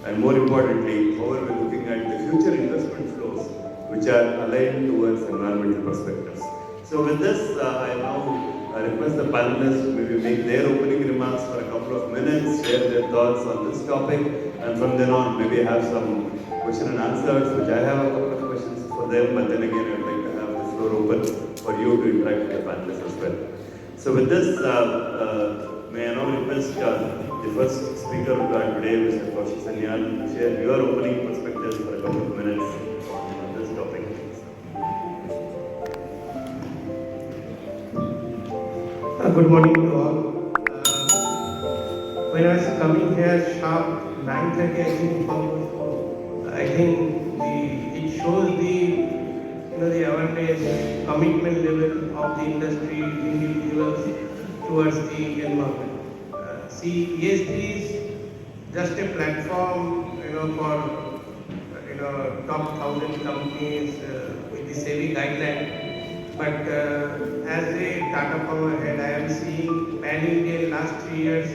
and more importantly, how are we looking at the future investment flows which are aligned towards environmental perspectives. So with this, I now request the panelists to maybe make their opening remarks for a couple of minutes, share their thoughts on this topic, and from then on maybe have some question and answers, which I have a couple of questions for them, but then again I'd like to have the floor open for you to interact with the panelists as well. So with this, may I now request the first speaker today, Mr. Kaushik Sanyal, to share your opening perspectives for a couple of minutes on this topic. Good morning to all. When I was coming here sharp 9:30, I think it shows the awareness, commitment level of the industry, individuals towards the environment. See, ESG is just a platform, for top 1,000 companies with the SEBI guideline. But as a Tata Power head, I am seeing pan-India last 3 years.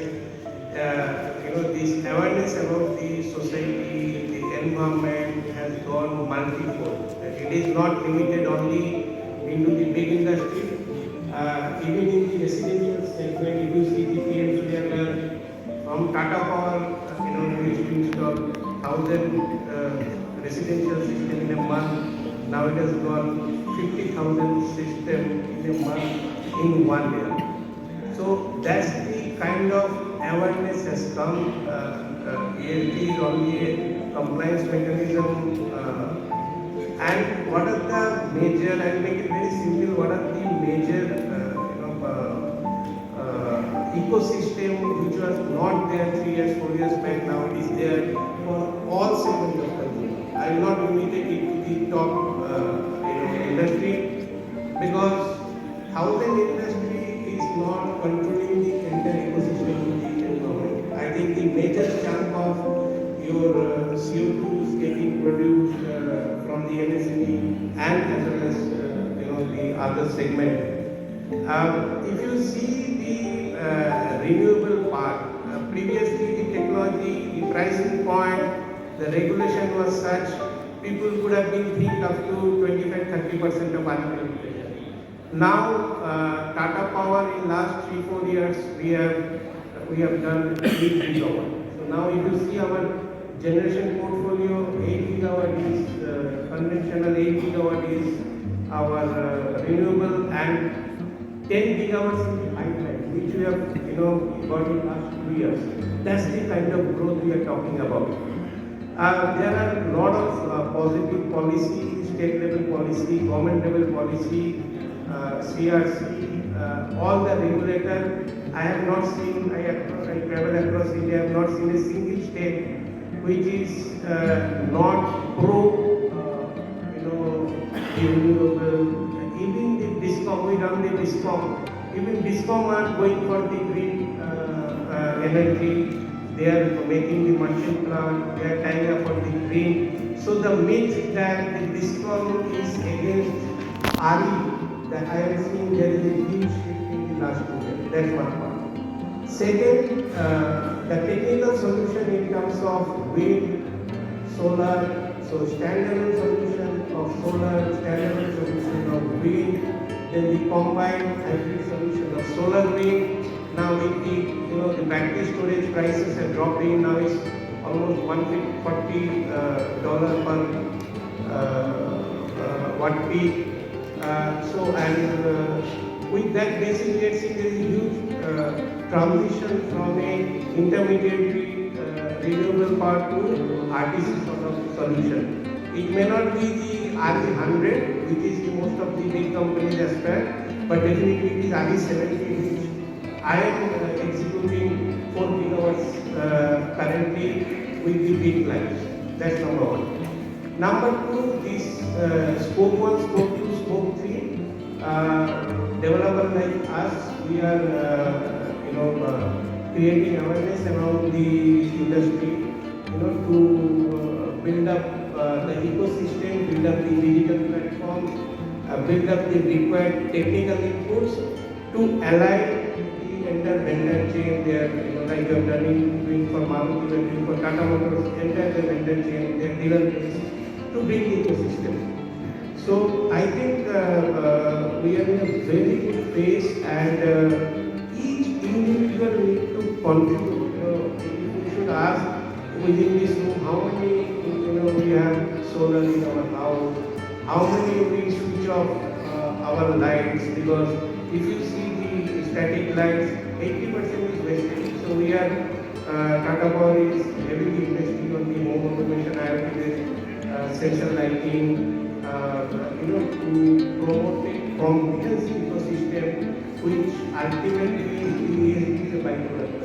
This awareness about the society, the environment has gone multifold. It is not limited only into the big industry. Even in the residential segment, if you see the PM Surya from Tata Power, we used to install 1,000 residential system in a month. Now it has gone 50,000 system in a month in 1 year. So that's the kind of awareness has come. ESG is only a compliance mechanism. And what are the major, I'll make it very simple, what are the major ecosystem which was not there 3 years, 4 years back, now it is there for all segments of consumer. I will not limit it to the top industry, because housing industry is not controlling the entire ecosystem of the environment. I think the major chunk of your CO2 is getting produced from the MSME and as well as the other segment. If you see the renewable part, previously the technology, the pricing point, the regulation was such, people could have been think up to 25-30% of unregulated. Now, Tata Power in last 3-4 years, we have done 8 gigawatt. So now if you see our generation portfolio, 8 gigawatt is conventional, 8 gigawatt is our renewable, and 10 gigawatts in the pipeline, which we have got in last 2 years. That's the kind of growth we are talking about. There are a lot of positive policy, state level policy, government level policy, CRC, all the regulator. I have not seen, I travel across India, I have not seen a single state which is not pro, renewable. Even the DISCOM, we run the DISCOM. Even DISCOM are going for the green energy. They are making the merchant plant, they are tying up for the green. So the myth that the DISCOM is against RE, that I am seeing there is a huge shift in the last 2 years. That's one part. Second, the technical solution in terms of wind, solar, so standalone solution of solar, standalone solution of wind, then the combined hybrid solution of solar wind. Now with the the battery storage prices have dropped in, now it's almost $140 per watt peak. With that basis, we are seeing there is a huge transition from a intermediary renewable power to RTC sort of solution. It may not be the RE100, which is the most of the big companies aspire, but definitely it is RE70, which I am executing 4 gigawatts currently with the big lines. That's number one. Number two, this scope 1, scope 2, scope 3, developer like us, we are creating awareness around the industry, to build up the ecosystem, build up the digital platform, build up the required technical inputs to align the entire vendor chain, they are, like you are doing for Maruti, you are doing for Tata Motors, entire the vendor chain, their dealer base, to bring ecosystem. So I think we are in a very good phase, and each individual need to contribute. If we should ask within this room how many we have solar in our house, how many we switch off our lights, because if you see the static lights, 80% is wasted. So we are Tata Power is heavily investing on the home automation, IoT, sensor lighting, to promote a comprehensive ecosystem, which ultimately is a byproduct.